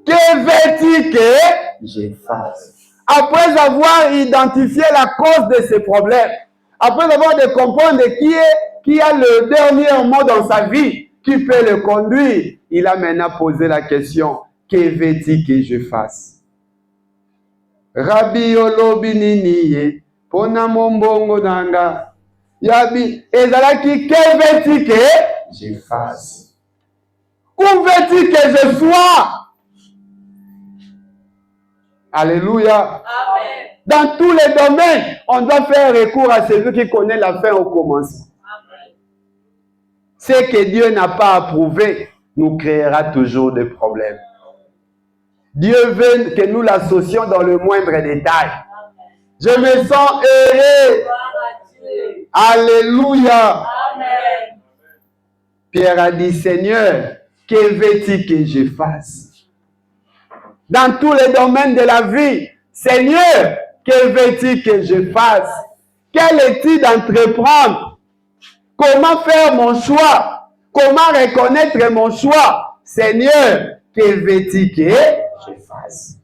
Que veux-tu que je fasse? Après avoir identifié la cause de ces problèmes, après avoir de comprendre qui a le dernier mot dans sa vie, qui peut le conduire, il a maintenant posé la question, que veux-tu que je fasse? Rabbi olobi nini pona mombongo nanga yabi ezalaki, que veux-tu que je fasse? Où veux-tu que je sois? Alléluia. Amen. Dans tous les domaines, on doit faire recours à celui qui connaît la fin au commencement. Ce que Dieu n'a pas approuvé nous créera toujours des problèmes. Dieu veut que nous l'associons dans le moindre détail. Je me sens heureux. Alléluia. Amen. Pierre a dit, Seigneur, que veux-tu que je fasse? Dans tous les domaines de la vie, Seigneur, que veux-tu que je fasse? Quelle étude entreprendre? Comment faire mon choix? Comment reconnaître mon choix? Seigneur, que veux-tu que je fasse?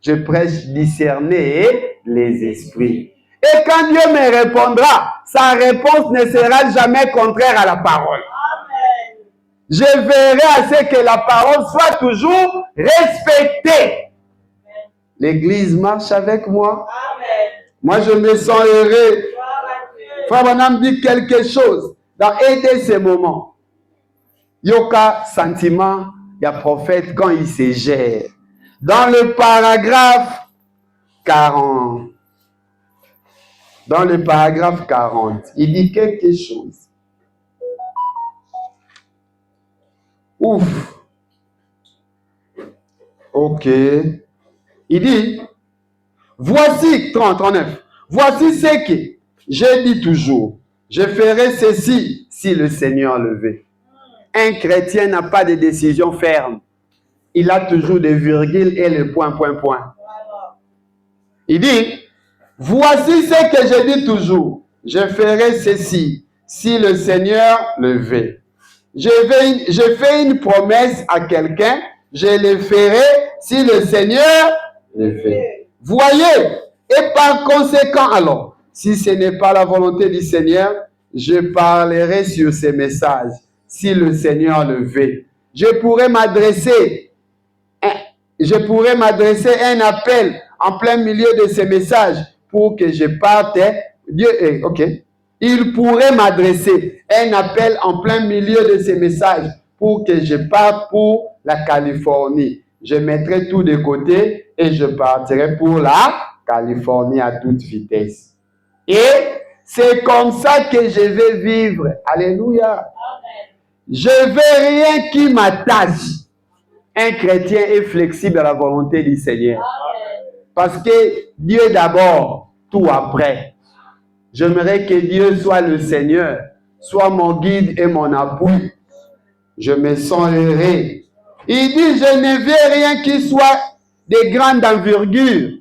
Je prêche discerner les esprits. Et quand Dieu me répondra, sa réponse ne sera jamais contraire à la parole. Amen. Je veillerai à ce que la parole soit toujours respectée. L'Église marche avec moi. Amen. Moi, je me sens heureux. Gloire à Dieu. Frère Branham dit quelque chose dans aider ces moments. Yoka sentiment, il y a prophète quand il se gère. Dans le paragraphe 40. Dans le paragraphe 40, il dit quelque chose. Ouf. Ok. Il dit, voici, 39, voici ce que je dis toujours. Je ferai ceci si le Seigneur le veut. Un chrétien n'a pas de décision ferme. Il a toujours des virgules et le point. Il dit, voici ce que je dis toujours. Je ferai ceci si le Seigneur le veut. Je fais une promesse à quelqu'un, je le ferai si le Seigneur le fait. Voyez, et par conséquent alors, si ce n'est pas la volonté du Seigneur, je parlerai sur ces messages, si le Seigneur le veut. Je pourrais m'adresser un appel en plein milieu de ces messages pour que je parte. Il pourrait m'adresser un appel en plein milieu de ces messages pour que je parte pour la Californie. Je mettrai tout de côté et je partirai pour la Californie à toute vitesse. Et c'est comme ça que je vais vivre. Alléluia. Amen. Je ne veux rien qui m'attache. Un chrétien est flexible à la volonté du Seigneur. Amen. Parce que Dieu d'abord, tout après. J'aimerais que Dieu soit le Seigneur, soit mon guide et mon appui. Je me sens heureux. Il dit, je ne veux rien qui soit de grande envergure,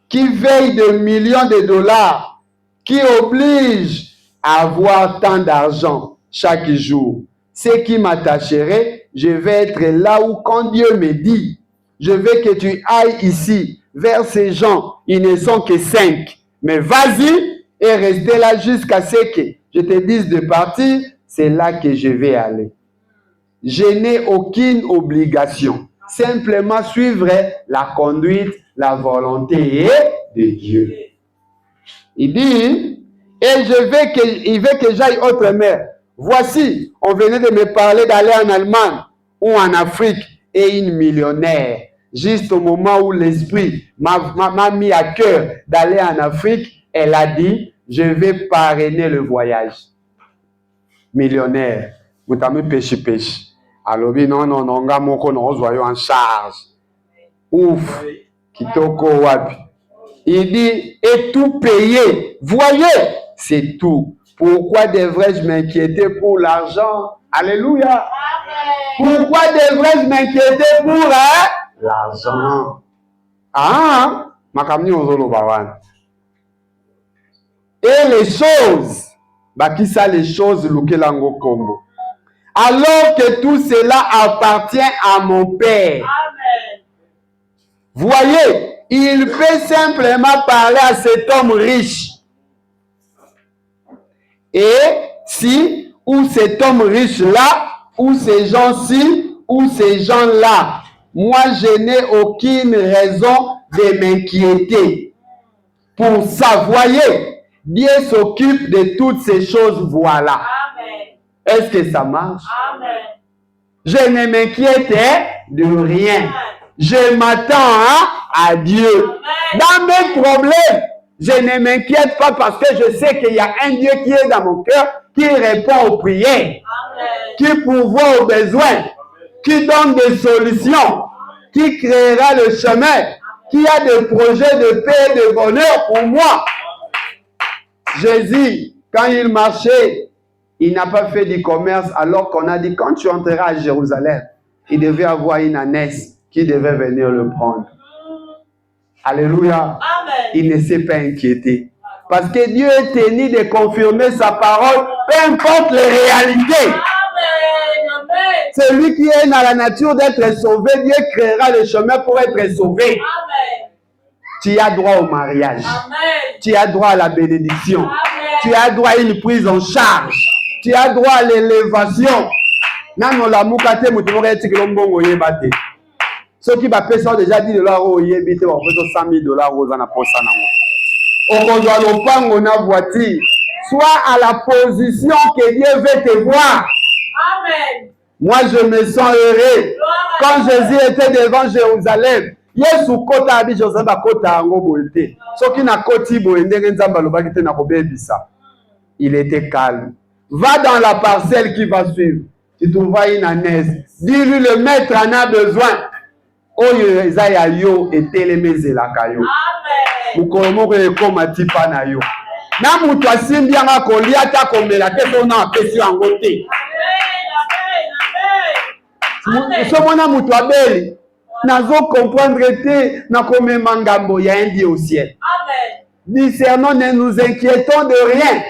qui veille de millions de dollars, qui oblige à avoir tant d'argent chaque jour. Ce qui m'attacherait, je vais être là où quand Dieu me dit, je veux que tu ailles ici, vers ces gens, ils ne sont que 5. Mais vas-y et restez là jusqu'à ce que je te dise de partir, c'est là que je vais aller. Je n'ai aucune obligation. Simplement suivre la conduite, la volonté de Dieu. Il dit, et il veut que j'aille autrement. Voici, on venait de me parler d'aller en Allemagne ou en Afrique et une millionnaire. Juste au moment où l'esprit m'a mis à cœur d'aller en Afrique, elle a dit, je vais parrainer le voyage. Millionnaire. Vous t'avez pêché. Alors, non, on en charge. Ouf, kitoko wapi. Il dit, et tout payer. Voyez, c'est tout. Pourquoi devrais-je m'inquiéter pour l'argent? Alléluia. Amen. Pourquoi devrais-je m'inquiéter pour l'argent? Ah, makamni ozolo bawan. Et les choses, qui ça les choses lukelango kombo. Alors que tout cela appartient à mon Père. Amen. Voyez, il peut simplement parler à cet homme riche. Et si, ou cet homme riche-là, ou ces gens-ci, ou ces gens-là, moi, je n'ai aucune raison de m'inquiéter. Pour ça, voyez, Dieu s'occupe de toutes ces choses, voilà. Amen. Est-ce que ça marche? Amen. Je ne m'inquiète de rien. Je m'attends à Dieu. Dans mes problèmes, je ne m'inquiète pas parce que je sais qu'il y a un Dieu qui est dans mon cœur, qui répond aux prières, qui pourvoit aux besoins, qui donne des solutions, qui créera le chemin, qui a des projets de paix et de bonheur pour moi. Jésus, quand il marchait, il n'a pas fait du commerce alors qu'on a dit quand tu entreras à Jérusalem, il devait avoir une ânesse qui devait venir le prendre. Alléluia. Amen. Il ne s'est pas inquiété. Parce que Dieu est tenu de confirmer sa parole, peu importe les réalités. Amen. Amen. Celui qui est dans la nature d'être sauvé, Dieu créera le chemin pour être sauvé. Amen. Tu as droit au mariage. Amen. Tu as droit à la bénédiction. Amen. Tu as droit à une prise en charge. Tu as droit à l'élévation. Nano la mukate mutumoko etikelo mbongo yebate. Ceux qui va payer déjà $10 au yebite va faire $100,000 aux ana posa nango. Okozwa lopango na voiture. Sois à la position que Dieu veut te voir. Amen. Moi je me sens heureux. Quand Jésus était devant Jérusalem, Yesu kota abi Joseph kota ango boete. Soki na koti boende nzamba lobaki te na kobebisa. Il était calme. Va dans la parcelle qui va suivre. Tu trouveras une ânesse. Dis-lui, le maître en a besoin. Oyo ezaya yo etelemezelaka yo. Amen. Mukolo moko ekoma tipa na yo. Na mutu asimbi yanga kolia ta komela te sona apesi yango te. Amen. So mona mutu abeli. Nazo comprendre te na komema ngambo ya un Dieu au ciel. Amen. Discernons, ne nous inquiétons de rien.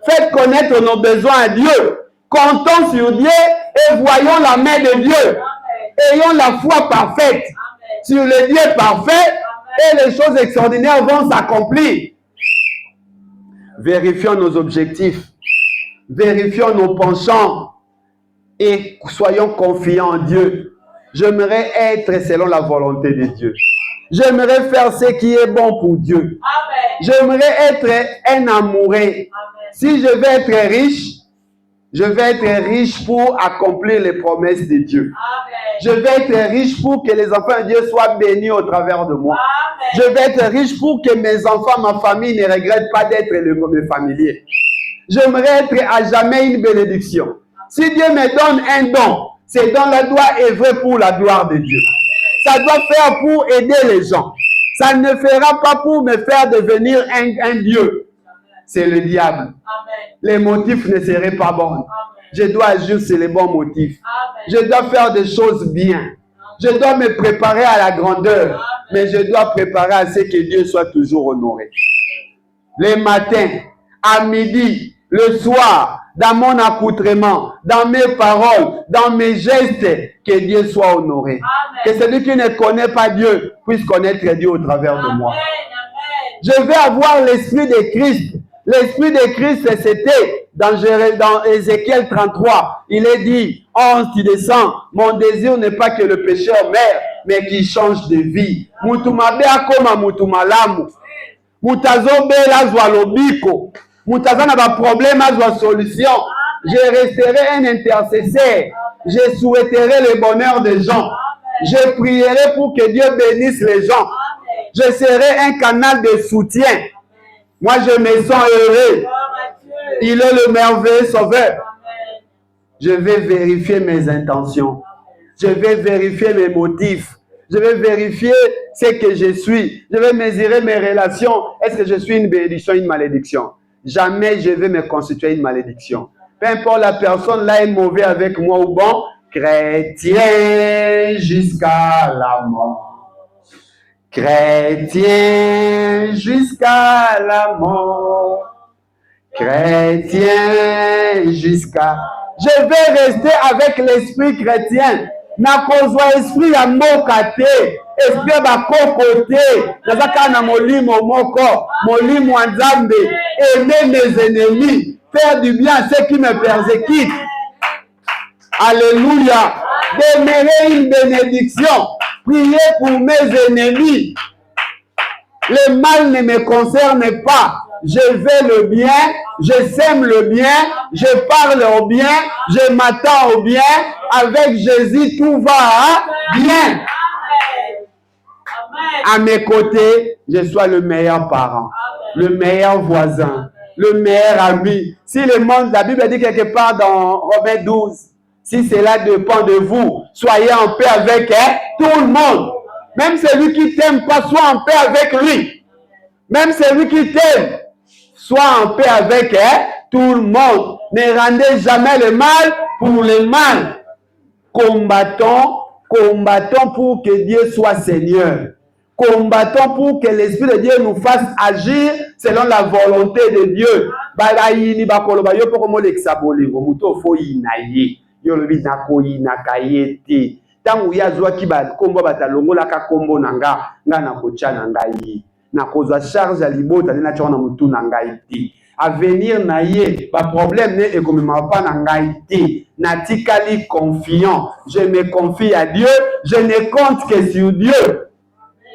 Faites connaître nos besoins à Dieu. Comptons sur Dieu et voyons la main de Dieu. Ayons la foi parfaite sur le Dieu parfait et les choses extraordinaires vont s'accomplir. Vérifions nos objectifs. Vérifions nos penchants et soyons confiants en Dieu. J'aimerais être selon la volonté de Dieu. J'aimerais faire ce qui est bon pour Dieu. J'aimerais être un amoureux. Si je veux être riche, je vais être riche pour accomplir les promesses de Dieu. Amen. Je vais être riche pour que les enfants de Dieu soient bénis au travers de moi. Amen. Je vais être riche pour que mes enfants, ma famille ne regrettent pas d'être mes familiers. J'aimerais être à jamais une bénédiction. Si Dieu me donne un don, ce don-là doit œuvrer pour la gloire de Dieu. Ça doit faire pour aider les gens. Ça ne fera pas pour me faire devenir un Dieu. C'est le diable. Amen. Les motifs ne seraient pas bons. Amen. Je dois agir sur les bons motifs. Amen. Je dois faire des choses bien. Je dois me préparer à la grandeur. Mais je dois préparer à ce que Dieu soit toujours honoré. Les matins, à midi, le soir, dans mon accoutrement, dans mes paroles, dans mes gestes, que Dieu soit honoré. Amen. Que celui qui ne connaît pas Dieu puisse connaître Dieu au travers de moi. Amen. Je vais avoir l'esprit de Christ. L'esprit de Christ, c'était dans Ézéchiel 33. Il est dit, ange qui descend, mon désir n'est pas que le pécheur meure, mais qu'il change de vie. Mutumabe akoma mutumalamu. Mutazo bela zwa lobiko. Mutazana ba problème azwa solution. Je resterai un intercesseur. Je souhaiterai le bonheur des gens. Je prierai pour que Dieu bénisse les gens. Je serai un canal de soutien. Moi, je me sens heureux. Il est le merveilleux sauveur. Je vais vérifier mes intentions. Je vais vérifier mes motifs. Je vais vérifier ce que je suis. Je vais mesurer mes relations. Est-ce que je suis une bénédiction, une malédiction? Jamais je vais me constituer une malédiction. Peu importe la personne, là est mauvais avec moi ou bon. Chrétien jusqu'à la mort. Chrétien jusqu'à la mort. Chrétien jusqu'à... Je vais rester avec l'esprit chrétien. Na kozwa esprit ya mboka te. Esprit ya bakoko te. Nazaka na molimo moko. Molimo wa Nzambe. Aimer mes ennemis. Faire du bien à ceux qui me persécutent. Alléluia. Demeurer une bénédiction. Priez pour mes ennemis. Le mal ne me concerne pas. Je fais le bien, je sème le bien, je parle au bien, je m'attends au bien. Avec Jésus, tout va bien. À mes côtés, je sois le meilleur parent, le meilleur voisin, le meilleur ami. Si le monde, la Bible dit quelque part dans Romains 12, si cela dépend de vous, soyez en paix avec tout le monde. Même celui qui t'aime pas, sois en paix avec lui. Même celui qui t'aime, sois en paix avec tout le monde. Ne rendez jamais le mal pour le mal. Combattons pour que Dieu soit Seigneur. Combattons pour que l'Esprit de Dieu nous fasse agir selon la volonté de Dieu. Tangu yazwa kiba kombo batalongola ka kombo nanga na kocha nanga yi na kozwa charge ya libota na chona mutu nanga iti avenir na ye ba problème ne ekomema pa nanga iti na tikali confiant. Je me confie à Dieu, je ne compte que sur Dieu.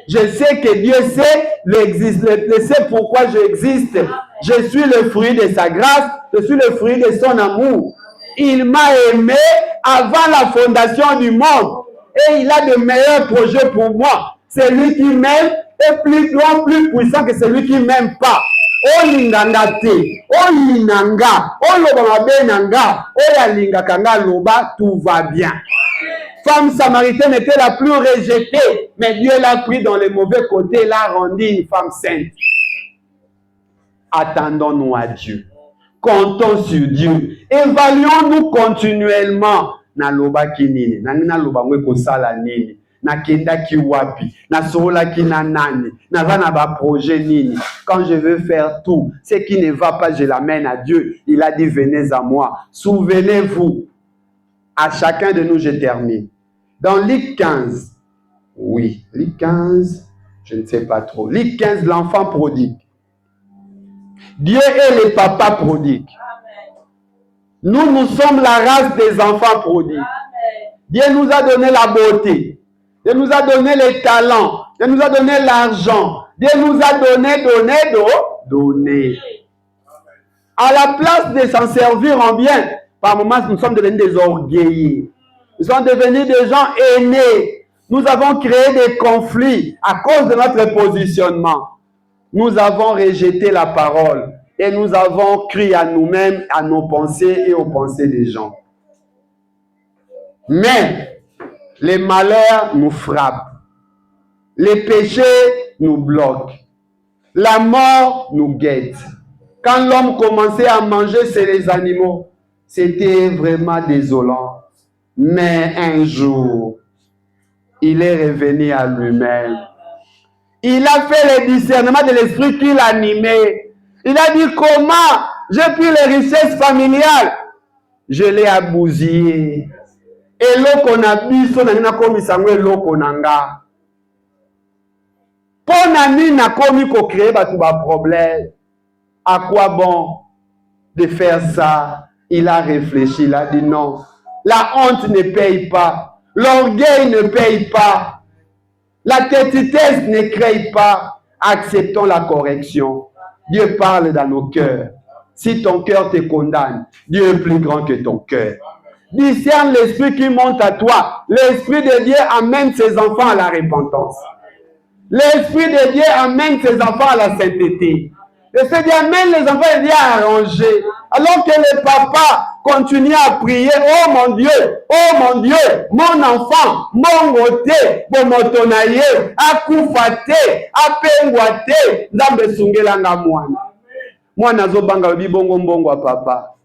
Je sais que Dieu sait le sait pourquoi j'existe. Je suis le fruit de sa grâce, je suis le fruit de son amour. Il m'a aimé avant la fondation du monde. Et il a de meilleurs projets pour moi. Celui qui m'aime est plus grand, plus puissant que celui qui ne m'aime pas. Oh linganga te, oh linanga, oh loba nanga, oh ya lingaka nga loba, tout va bien. Femme samaritaine était la plus rejetée, mais Dieu l'a pris dans les mauvais côtés, l'a rendue une femme sainte. Attendons-nous à Dieu. Comptons sur Dieu. Évaluons-nous continuellement. Na loba kinini, na loba ngwe kosala nini, na kenda ki wapi, na sola ki na nani, na va na ba projet nini. Quand je veux faire tout, ce qui ne va pas, je l'amène à Dieu. Il a dit venez à moi. Souvenez-vous, à chacun de nous, je termine. Dans Luc 15, oui, Luc 15, je ne sais pas trop. Luc 15, l'enfant prodigue. Dieu est le papa prodigue. Nous sommes la race des enfants prodigues. Dieu nous a donné la beauté. Dieu nous a donné les talents. Dieu nous a donné l'argent. Dieu nous a donné. À la place de s'en servir en bien, par moments, nous sommes devenus des orgueillés. Nous sommes devenus des gens aînés. Nous avons créé des conflits à cause de notre positionnement. Nous avons rejeté la parole. Et nous avons cru à nous-mêmes, à nos pensées et aux pensées des gens. Mais les malheurs nous frappent. Les péchés nous bloquent. La mort nous guette. Quand l'homme commençait à manger chez les animaux, c'était vraiment désolant. Mais un jour, il est revenu à lui-même. Il a fait le discernement de l'esprit qui l'animait. Il a dit comment j'ai pris les richesses familiales. Je l'ai abousillé. Et l'eau a biso na komi sangwe l'eau nanga. Pour nani na komi ko créer ba tout ba problème. À quoi bon de faire ça? Il a réfléchi, il a dit non. La honte ne paye pas. L'orgueil ne paye pas. La têtitesse ne crée pas. Acceptons la correction. Dieu parle dans nos cœurs. Si ton cœur te condamne, Dieu est plus grand que ton cœur. Discerne l'esprit qui monte à toi. L'esprit de Dieu amène ses enfants à la repentance. L'esprit de Dieu amène ses enfants à la sainteté. L'esprit de Dieu amène les enfants de Dieu à ranger. Alors que le papa continue à prier, oh mon Dieu, mon enfant, mon goté, bomotonaye, akufate, apengwate, nzambe sungelanga mwana. Mwana zobanga bibongo mbongo papa.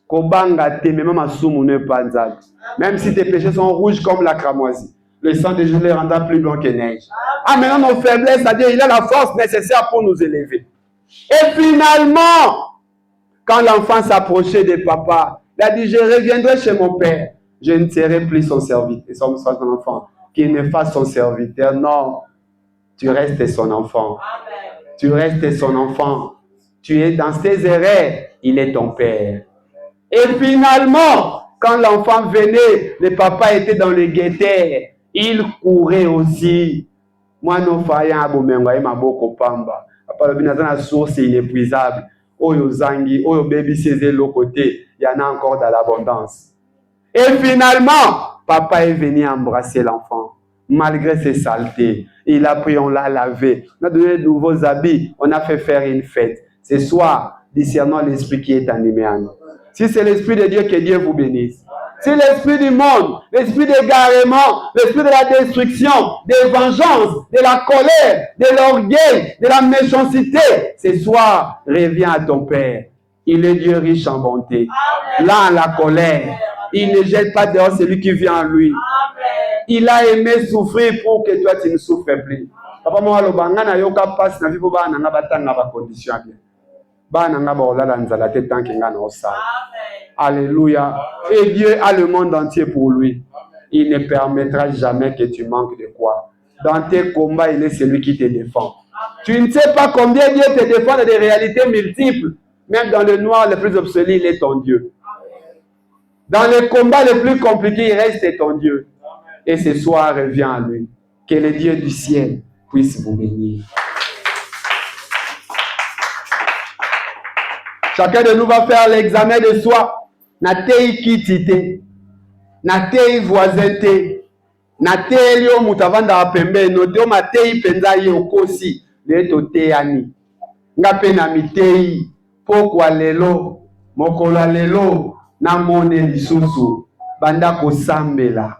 Kobanga te, mais même masumu ne panzali. Même si tes péchés sont rouges comme la cramoisie, le sang de Jésus les rendra plus blanc que neige. Ah, maintenant nos faiblesses, c'est-à-dire il a la force nécessaire pour nous élever. Et finalement, quand l'enfant s'approchait de papa, il a dit, je reviendrai chez mon père. je ne serai plus son serviteur, son enfant, qu'il ne fasse son serviteur. Non, tu restes son enfant. Tu restes son enfant. Tu es dans ses erreurs, il est ton père. Et finalement, quand l'enfant venait, le papa était dans le guetteur, il courait aussi. Moi, non, faillant à Bomenga, ma boko pamba. Papa, le binazan à source inépuisable. Oyo zangi, oyo baby c'est de l'autre côté. Il y en a encore dans l'abondance. Et finalement, papa est venu embrasser l'enfant. Malgré ses saletés, il a pris, on l'a lavé. On a donné de nouveaux habits. On a fait faire une fête. Ce soir, discernons l'esprit qui est animé à nous. Si c'est l'esprit de Dieu, que Dieu vous bénisse. Si l'esprit du monde, l'esprit d'égarement, l'esprit de la destruction, de vengeance, de la colère, de l'orgueil, de la méchanceté, ce soir, reviens à ton Père. Il est Dieu riche en bonté. Là, la colère, il ne jette pas dehors celui qui vient en lui. Il a aimé souffrir pour que toi, tu ne souffres plus. Papa, moi, le bangana yoka passe na vie pour ba nanga batanga ba condition bien. Ba nanga ba olala nzala te tant que ngana osa. Alléluia. Et Dieu a le monde entier pour lui. Il ne permettra jamais que tu manques de quoi. Dans tes combats, il est celui qui te défend. Tu ne sais pas combien Dieu te défend de des réalités multiples. Même dans le noir le plus obsolète, il est ton Dieu. Dans les combats les plus compliqués, il reste ton Dieu. Et ce soir, reviens à lui. Que le Dieu du ciel puisse vous bénir. Chacun de nous va faire l'examen de soi. Na tei kitite, na tei voisinté, na tei lio mutavanda apembe, no teo matei penza ye okosi, le to te ani. Nga pe na mitei, pokwa lelo, mokolo lelo, na mone lisusu, banda kosambela.